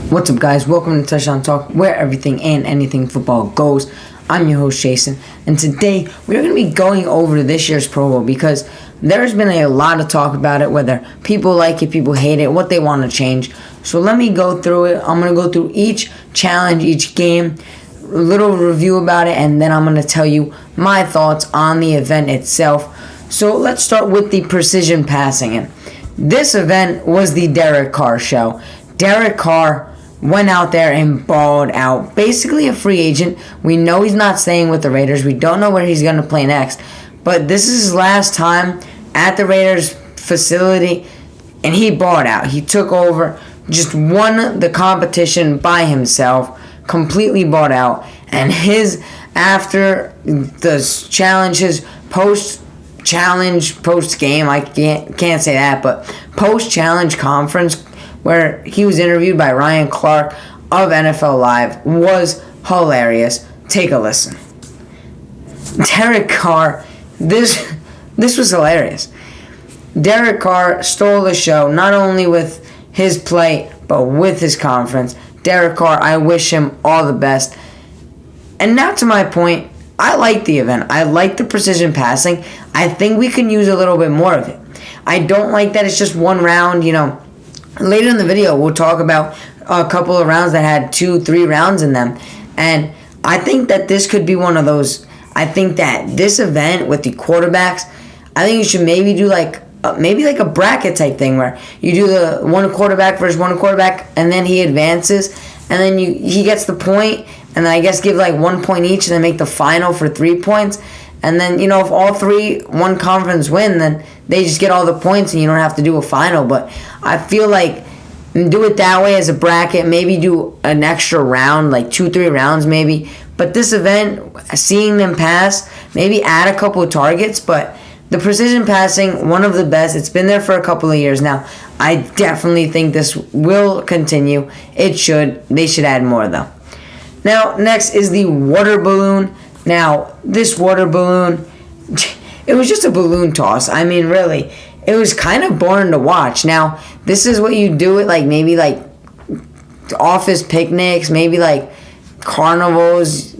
What's up, guys? Welcome to Touchdown Talk, where everything and anything football goes. I'm your host, Jason, and today we're going to be going over this year's Pro Bowl because there's been a lot of talk about it, whether people like it, people hate it, what they want to change. So let me go through it. I'm going to go through each challenge, each game, a little review about it, and then I'm going to tell you my thoughts on the event itself. So let's start with the precision passing. And this event was the Derek Carr show. Derek Carr went out there and balled out. Basically a free agent. We know he's not staying with the Raiders. We don't know where he's going to play next. But this is his last time at the Raiders facility, and he balled out. He took over, just won the competition by himself, completely balled out. And after the challenge, his post-challenge, post-game, I can't say that, but post-challenge conference where he was interviewed by Ryan Clark of NFL Live was hilarious. Take a listen. Derek Carr, this was hilarious. Derek Carr stole the show, not only with his play, but with his conference. Derek Carr, I wish him all the best. And now to my point, I like the event. I like the precision passing. I think we can use a little bit more of it. I don't like that it's just one round, Later in the video, we'll talk about a couple of rounds that had 2-3 rounds in them. And I think that this could be one of those. I think that this event with the quarterbacks, I think you should maybe do like a bracket type thing where you do the one quarterback versus one quarterback, and then he advances, and then he gets the point, and then I guess give like 1 point each, and then make the final for 3 points. And then, if all three, one conference win, then they just get all the points and you don't have to do a final. But I feel like do it that way as a bracket. Maybe do an extra round, like 2-3 rounds maybe. But this event, seeing them pass, maybe add a couple of targets. But the precision passing, one of the best. It's been there for a couple of years now. I definitely think this will continue. It should. They should add more, though. Now, next is the water balloon. Now, this water balloon, it was just a balloon toss. I mean, really, it was kind of boring to watch. Now, this is what you do at maybe office picnics, maybe carnivals,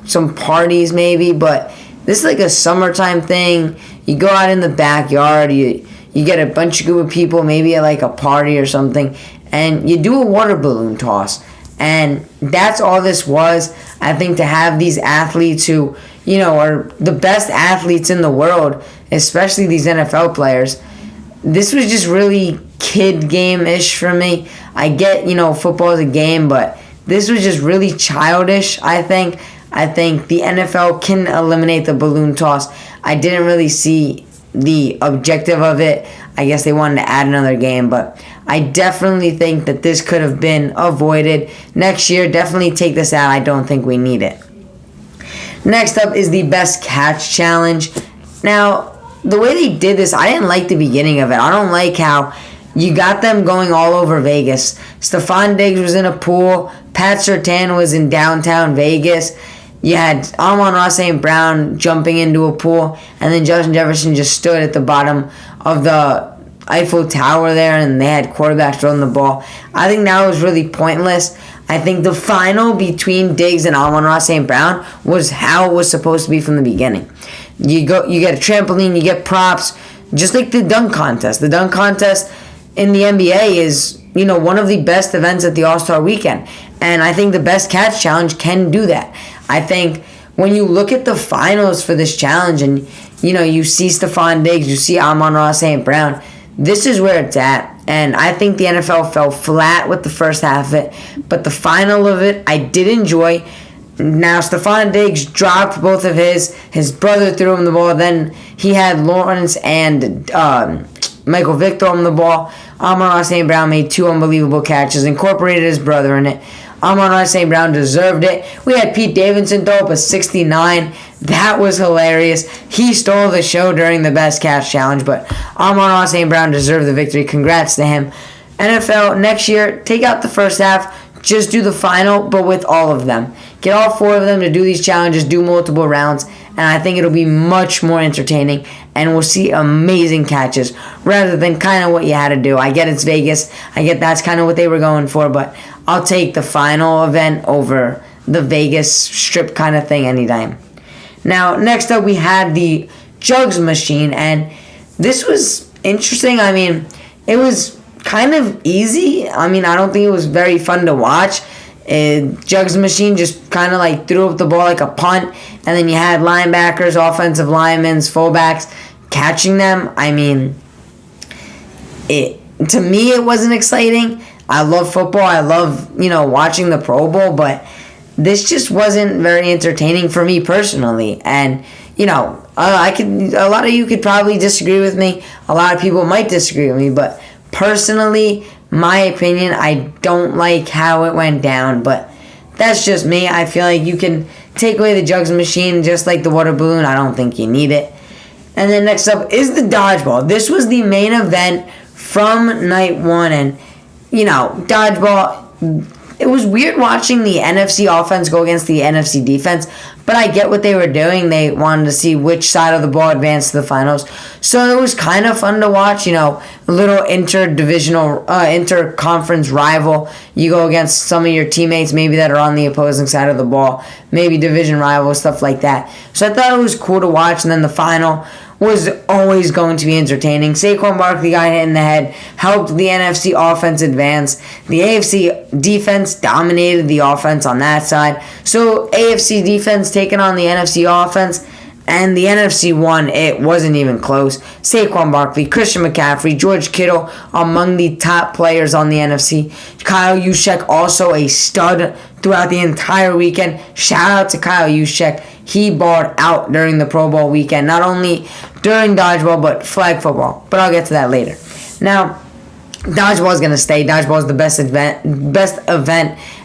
some parties maybe, but this is like a summertime thing. You go out in the backyard, you get a bunch of group of people, maybe at a party or something, and you do a water balloon toss. And that's all this was. I think to have these athletes who, are the best athletes in the world, especially these NFL players, this was just really kid game-ish for me. I get, football is a game, but this was just really childish, I think. I think the NFL can eliminate the balloon toss. I didn't really see the objective of it. I guess they wanted to add another game, but I definitely think that this could have been avoided. Next year, definitely take this out. I don't think we need it. Next up is the best catch challenge. Now, the way they did this, I didn't like the beginning of it. I don't like how you got them going all over Vegas. Stephon Diggs was in a pool. Pat Surtain was in downtown Vegas. You had Amon-Ra St. Brown jumping into a pool, and then Justin Jefferson just stood at the bottom of the Eiffel Tower there, and they had quarterbacks throwing the ball. I think that was really pointless. I think the final between Diggs and Amon-Ra St. Brown was how it was supposed to be from the beginning. You get a trampoline, you get props, just like the dunk contest. The dunk contest in the NBA is, one of the best events at the All-Star Weekend. And I think the best catch challenge can do that. I think when you look at the finals for this challenge and, you see Stephon Diggs, you see Amon-Ra St. Brown, this is where it's at. And I think the NFL fell flat with the first half of it. But the final of it, I did enjoy. Now, Stephon Diggs dropped both of his. His brother threw him the ball. Then he had Lawrence and Michael Vick throw him the ball. Amon-Ra St. Brown made 2 unbelievable catches, incorporated his brother in it. Amon-Ra St. Brown deserved it. We had Pete Davidson throw up a 69. That was hilarious. He stole the show during the best catch challenge, but Amon-Ra St. Brown deserved the victory. Congrats to him. NFL, next year, take out the first half. Just do the final, but with all of them. Get all 4 of them to do these challenges, do multiple rounds, and I think it'll be much more entertaining, and we'll see amazing catches rather than kind of what you had to do. I get it's Vegas. I get that's kind of what they were going for, but I'll take the final event over the Vegas strip kind of thing anytime. Now, next up we had the jugs machine, and this was interesting. I mean, it was kind of easy. I mean, I don't think it was very fun to watch. Jugs machine just kind of like threw up the ball like a punt, and then you had linebackers, offensive linemen, fullbacks catching them. I mean, to me it wasn't exciting. I love football. I love, watching the Pro Bowl, but this just wasn't very entertaining for me personally. And a lot of you could probably disagree with me. A lot of people might disagree with me, but personally, my opinion, I don't like how it went down, but that's just me. I feel like you can take away the jugs machine just like the water balloon. I don't think you need it. And then next up is the dodgeball. This was the main event from night one, and dodgeball, it was weird watching the NFC offense go against the NFC defense, but I get what they were doing. They wanted to see which side of the ball advanced to the finals. So it was kind of fun to watch, a little inter-conference rival. You go against some of your teammates maybe that are on the opposing side of the ball, maybe division rivals, stuff like that. So I thought it was cool to watch, and then the final was always going to be entertaining. Saquon Barkley got hit in the head, helped the NFC offense advance. The AFC defense dominated the offense on that side. So AFC defense taking on the NFC offense, and the NFC won. It wasn't even close. Saquon Barkley, Christian McCaffrey, George Kittle among the top players on the NFC. Kyle Juszczyk also a stud throughout the entire weekend. Shout out to Kyle Juszczyk. He balled out during the Pro Bowl weekend, not only during dodgeball, but flag football. But I'll get to that later. Now, dodgeball is going to stay. Dodgeball is the best event,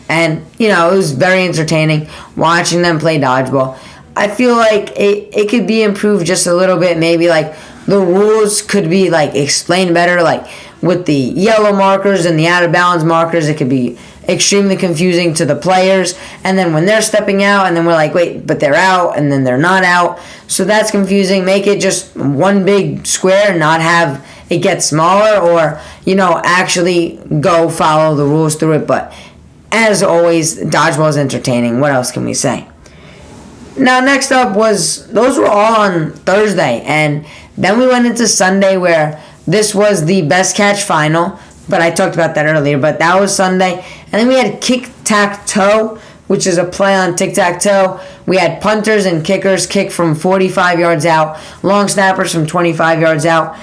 and, it was very entertaining watching them play dodgeball. I feel like it could be improved just a little bit. Maybe, like, the rules could be, like, explained better, like, with the yellow markers and the out-of-bounds markers. It could be extremely confusing to the players, and then when they're stepping out, and then we're like, wait, but they're out, and then they're not out, so that's confusing. Make it just one big square, not have it get smaller, or actually go follow the rules through it. But as always, dodgeball is entertaining. What else can we say? Now, next up those were all on Thursday, and then we went into Sunday, where this was the best catch final. But I talked about that earlier, but that was Sunday. And then we had kick-tack-toe, which is a play on tic-tac-toe. We had punters and kickers kick from 45 yards out, long snappers from 25 yards out.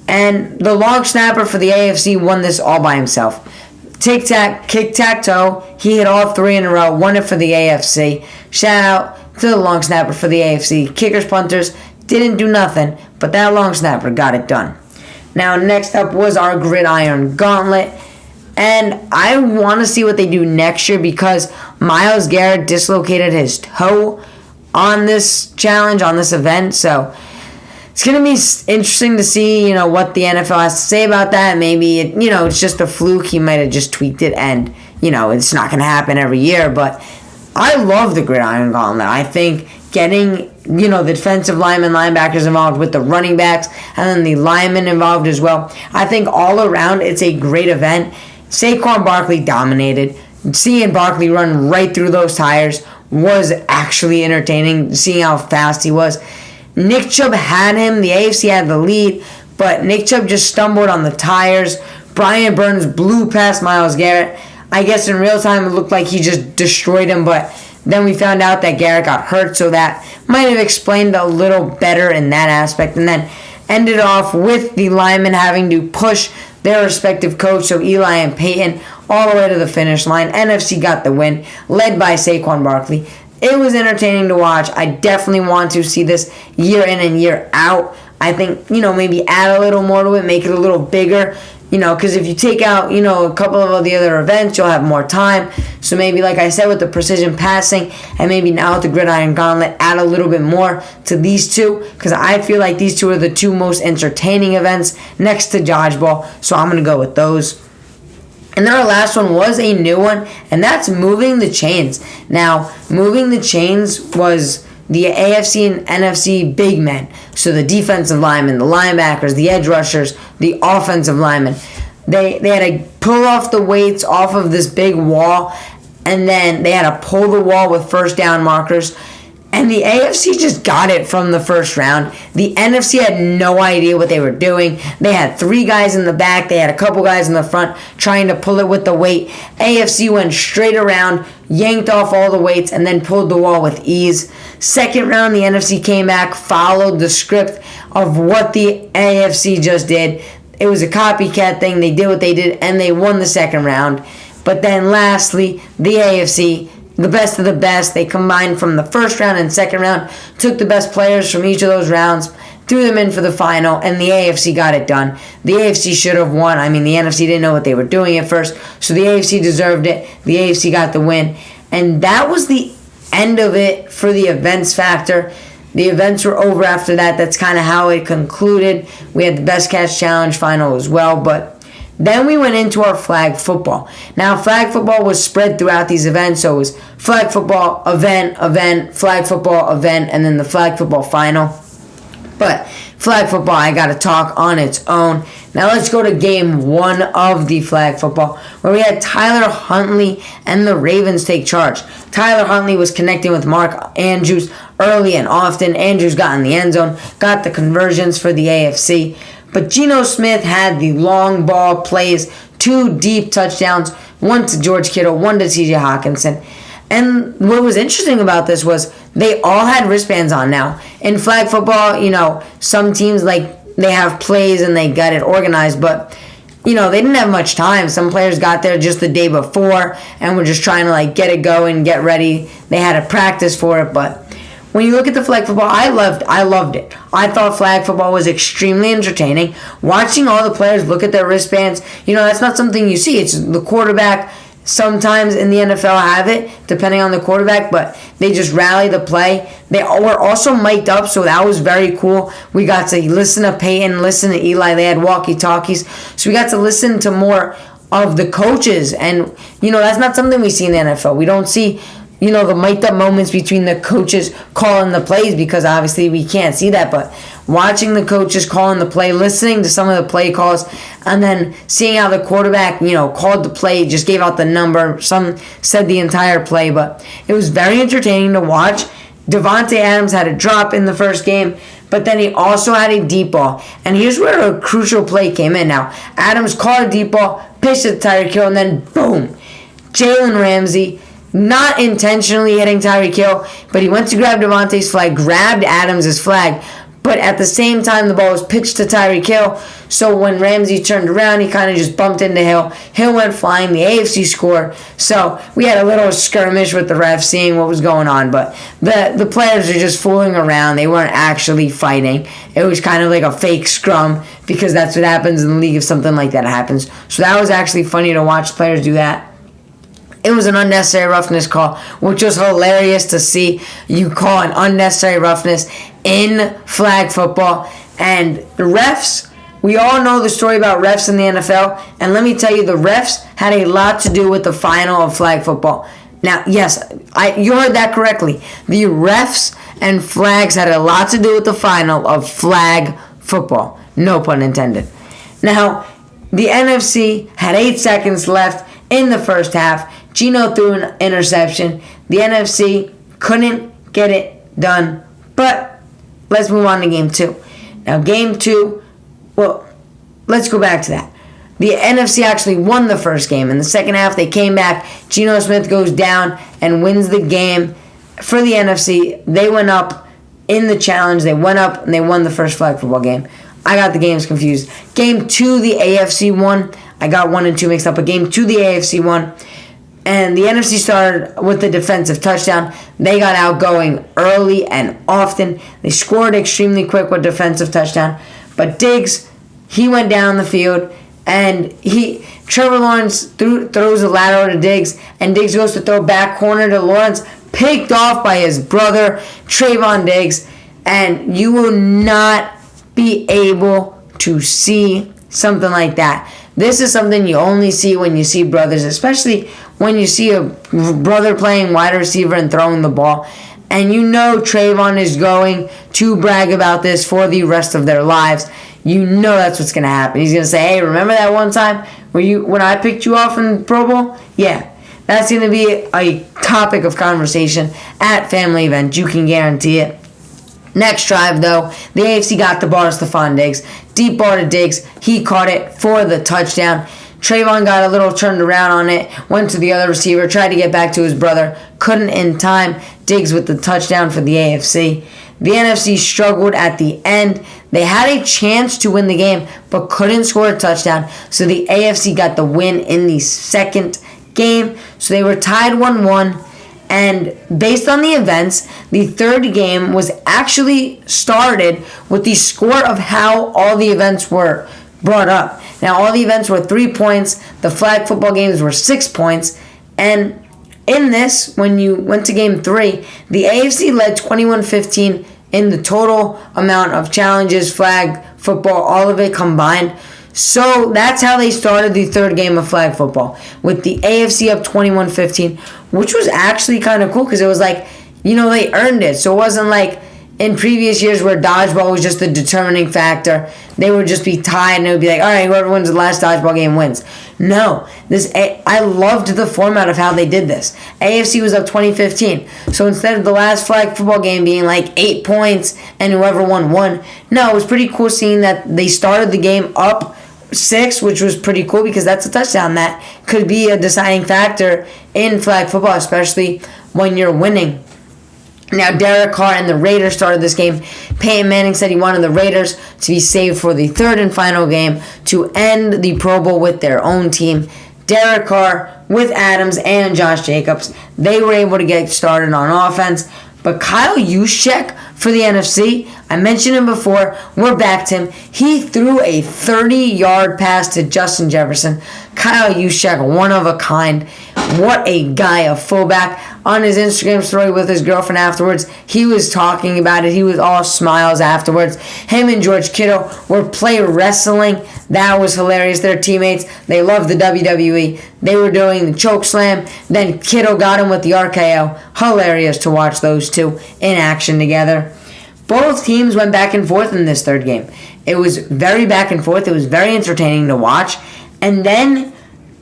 And the long snapper for the AFC won this all by himself. Kick-tack-toe, he hit all three in a row, won it for the AFC. Shout out to the long snapper for the AFC. Kickers, punters, didn't do nothing, but that long snapper got it done. Now, next up was our gridiron gauntlet, and I want to see what they do next year, because Myles Garrett dislocated his toe on this challenge, on this event, so it's going to be interesting to see, what the NFL has to say about that. Maybe, it's just a fluke. He might have just tweaked it, and, it's not going to happen every year, but I love the gridiron gauntlet. I think getting the defensive linemen, linebackers involved with the running backs, and then the linemen involved as well. I think all around it's a great event. Saquon Barkley dominated. Seeing Barkley run right through those tires was actually entertaining, seeing how fast he was. Nick Chubb had him. The AFC had the lead, but Nick Chubb just stumbled on the tires. Brian Burns blew past Myles Garrett. I guess in real time it looked like he just destroyed him, but then we found out that Garrett got hurt, so that might have explained a little better in that aspect. And then ended off with the linemen having to push their respective coach, so Eli and Peyton, all the way to the finish line. NFC got the win, led by Saquon Barkley. It was entertaining to watch. I definitely want to see this year in and year out. I think, maybe add a little more to it, make it a little bigger. Because if you take out, a couple of the other events, you'll have more time. So maybe, like I said, with the precision passing, and maybe now with the gridiron gauntlet, add a little bit more to these two. Because I feel like these two are the two most entertaining events next to dodgeball. So I'm going to go with those. And then our last one was a new one, and that's moving the chains. Now, moving the chains was the AFC and NFC big men. So the defensive linemen, the linebackers, the edge rushers, the offensive linemen. They had to pull off the weights off of this big wall, and then they had to pull the wall with first down markers. And the AFC just got it from the first round. The NFC had no idea what they were doing. They had 3 guys in the back. They had a couple guys in the front trying to pull it with the weight. AFC went straight around, yanked off all the weights, and then pulled the wall with ease. Second round, the NFC came back, followed the script of what the AFC just did. It was a copycat thing. They did what they did, and they won the second round. But then lastly, the AFC, the best of the best, they combined from the first round and second round, took the best players from each of those rounds, threw them in for the final, and the AFC got it done. The AFC should have won. I mean, the NFC didn't know what they were doing at first, so the AFC deserved it. The AFC got the win. And that was the end of it for the events factor. The events were over after that. That's kind of how it concluded. We had the Best Catch Challenge final as well, but then we went into our flag football. Now, flag football was spread throughout these events, so it was flag football, event, flag football, event, and then the flag football final. But flag football, I got to talk on its own. Now let's go to game 1 of the flag football, where we had Tyler Huntley and the Ravens take charge. Tyler Huntley was connecting with Mark Andrews early and often. Andrews got in the end zone, got the conversions for the AFC. But Geno Smith had the long ball plays, 2 deep touchdowns, 1 to George Kittle, 1 to T.J. Hawkinson. And what was interesting about this was they all had wristbands on now. In flag football, some teams, they have plays and they got it organized, but, they didn't have much time. Some players got there just the day before and were just trying to, get it going, get ready. They had to practice for it, but when you look at the flag football, I loved it. I thought flag football was extremely entertaining. Watching all the players look at their wristbands, that's not something you see. It's the quarterback. Sometimes in the NFL have it, depending on the quarterback, but they just rally the play. They were also mic'd up, so that was very cool. We got to listen to Peyton, listen to Eli. They had walkie-talkies, so we got to listen to more of the coaches. And, that's not something we see in the NFL. We don't see the mic'd up moments between the coaches calling the plays, because obviously we can't see that, but watching the coaches calling the play, listening to some of the play calls, and then seeing how the quarterback, called the play, just gave out the number. Some said the entire play, but it was very entertaining to watch. Davante Adams had a drop in the first game, but then he also had a deep ball. And here's where a crucial play came in. Now, Adams caught a deep ball, pitched it to Tyreek Hill, and then boom, Jalen Ramsey, not intentionally hitting Tyreek Hill, but he went to grab Davante's flag, grabbed Adams' flag, but at the same time the ball was pitched to Tyreek Hill, so when Ramsey turned around, he kind of just bumped into Hill. Hill went flying, the AFC scored, so we had a little skirmish with the refs seeing what was going on, but the players were just fooling around. They weren't actually fighting. It was kind of like a fake scrum, because that's what happens in the league if something like that happens. So that was actually funny to watch players do that. It was an unnecessary roughness call, which was hilarious to see. You call an unnecessary roughness in flag football. And the refs, we all know the story about refs in the NFL. And let me tell you, the refs had a lot to do with the final of flag football. Now, yes, you heard that correctly. The refs and flags had a lot to do with the final of flag football. No pun intended. Now, the NFC had 8 seconds left in the first half. Geno threw an interception. The NFC couldn't get it done. But let's move on to game 2. Now, game 2, let's go back to that. The NFC actually won the first game. In the second half, they came back. Geno Smith goes down and wins the game for the NFC. They went up in the challenge. They went up and they won the first flag football game. I got the games confused. Game 2, the AFC won. I got 1 and 2 mixed up, but game 2, the AFC won. And the NFC started with the defensive touchdown. They got outgoing early and often. They scored extremely quick with defensive touchdown. But Diggs, he went down the field, and Trevor Lawrence throws a lateral to Diggs, and Diggs goes to throw back corner to Lawrence, picked off by his brother, Trayvon Diggs, and you will not be able to see something like that. This is something you only see when you see brothers, especially when you see a brother playing wide receiver and throwing the ball. And Trayvon is going to brag about this for the rest of their lives. That's what's going to happen. He's going to say, hey, remember that one time When I picked you off in the Pro Bowl? Yeah. That's going to be a topic of conversation at Family Event. You can guarantee it. Next drive, though, the AFC got the ball to Stephon Diggs. Deep ball to Diggs. He caught it for the touchdown. Trayvon got a little turned around on it, went to the other receiver, tried to get back to his brother, couldn't in time. Diggs with the touchdown for the AFC. The NFC struggled at the end. They had a chance to win the game, but couldn't score a touchdown, so the AFC got the win in the second game. So they were tied 1-1. And based on the events, the third game was actually started with the score of how all the events were brought up. Now, all the events were 3 points. The flag football games were 6 points. And in this, when you went to game 3, the AFC led 21-15 in the total amount of challenges, flag football, all of it combined. So that's how they started the third game of flag football, with the AFC up 21-15, which was actually kind of cool because it was like, they earned it. So it wasn't like in previous years where dodgeball was just the determining factor. They would just be tied and it would be like, all right, whoever wins the last dodgeball game wins. No, I loved the format of how they did this. AFC was up 20-15. So instead of the last flag football game being like 8 points and whoever won. No, it was pretty cool seeing that they started the game up 6, which was pretty cool because that's a touchdown that could be a deciding factor in flag football, especially when you're winning. Now, Derek Carr and the Raiders started this game. Peyton Manning said he wanted the Raiders to be saved for the third and final game to end the Pro Bowl with their own team. Derek Carr with Adams and Josh Jacobs, they were able to get started on offense. But Kyle Juszczyk for the NFC, I mentioned him before, we're back to him. He threw a 30-yard pass to Justin Jefferson. Kyle Juszczyk, one of a kind. What a guy, a fullback. On his Instagram story with his girlfriend afterwards, he was talking about it. He was all smiles afterwards. Him and George Kittle were play wrestling. That was hilarious. Their teammates, they loved the WWE. They were doing the choke slam. Then Kittle got him with the RKO. Hilarious to watch those two in action together. Both teams went back and forth in this third game. It was very back and forth. It was very entertaining to watch. And then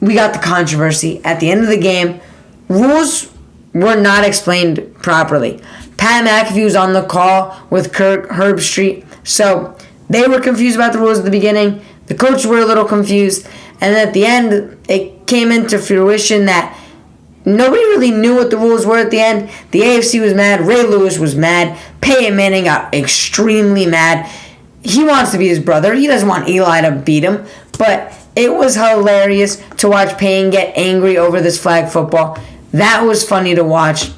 we got the controversy at the end of the game. Rules were not explained properly. Pat McAfee was on the call with Kirk Herbstreit, so they were confused about the rules at the beginning. The coaches were a little confused, and at the end, it came into fruition that nobody really knew what the rules were at the end. The AFC was mad. Ray Lewis was mad. Peyton Manning got extremely mad. He wants to beat his brother. He doesn't want Eli to beat him, but it was hilarious to watch Payne get angry over this flag football. That was funny to watch.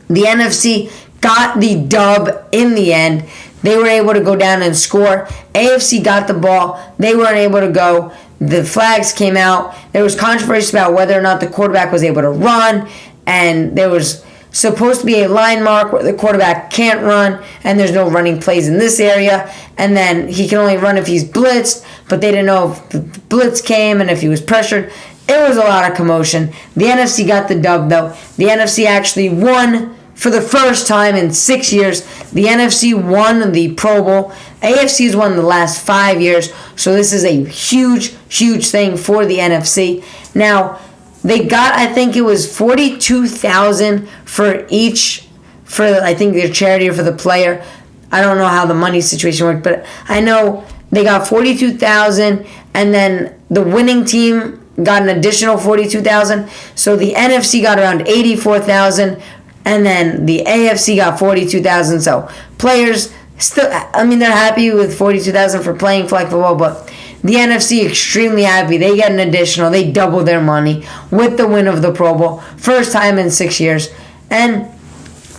The NFC got the dub in the end. They were able to go down and score. AFC got the ball. They weren't able to go. The flags came out. There was controversy about whether or not the quarterback was able to run. And there was supposed to be a line mark where the quarterback can't run. And there's no running plays in this area. And then he can only run if he's blitzed. But they didn't know if the blitz came and if he was pressured. It was a lot of commotion. The NFC got the dub, though. The NFC actually won for the first time in 6 years. The NFC won the Pro Bowl. AFC has won the last 5 years. So this is a huge, huge thing for the NFC. Now, they got, I think it was $42,000 for each, for I think their charity or for the player. I don't know how the money situation worked, but I know they got $42,000, and then the winning team got an additional $42,000. So the NFC got around $84,000, and then the AFC got $42,000. So players still, they're happy with $42,000 for playing flag football, but the NFC extremely happy. They get an additional. They double their money with the win of the Pro Bowl. First time in 6 years. And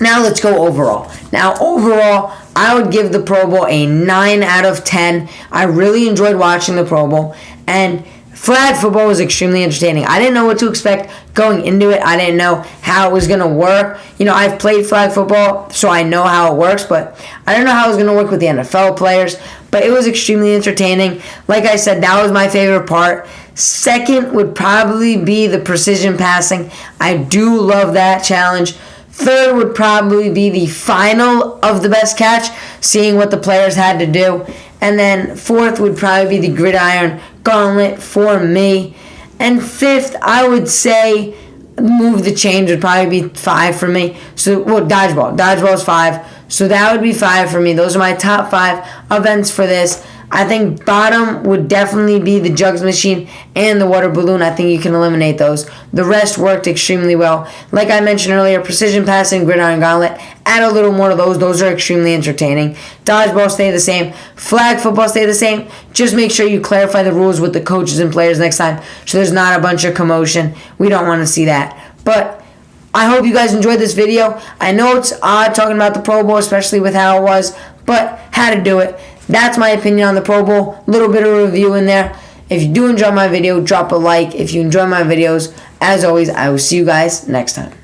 now let's go overall. Now overall, I would give the Pro Bowl a 9 out of 10. I really enjoyed watching the Pro Bowl. And flag football was extremely entertaining. I didn't know what to expect going into it. I didn't know how it was going to work. I've played flag football, so I know how it works, but I don't know how it was going to work with the NFL players. But it was extremely entertaining. Like I said, that was my favorite part. Second would probably be the precision passing. I do love that challenge. Third would probably be the final of the best catch, seeing what the players had to do. And then fourth would probably be the gridiron gauntlet for me. And fifth, I would say move the change would probably be 5 for me. So, well, dodgeball. Dodgeball is 5. So that would be 5 for me. Those are my top 5 events for this. I think bottom would definitely be the jugs machine and the water balloon. I think you can eliminate those. The rest worked extremely well. Like I mentioned earlier, precision passing, gridiron gauntlet, add a little more to those. Those are extremely entertaining. Dodgeball stay the same. Flag football stay the same. Just make sure you clarify the rules with the coaches and players next time so there's not a bunch of commotion. We don't want to see that. But I hope you guys enjoyed this video. I know it's odd talking about the Pro Bowl, especially with how it was, but had to do it. That's my opinion on the Pro Bowl. A little bit of a review in there. If you do enjoy my video, drop a like. If you enjoy my videos, as always, I will see you guys next time.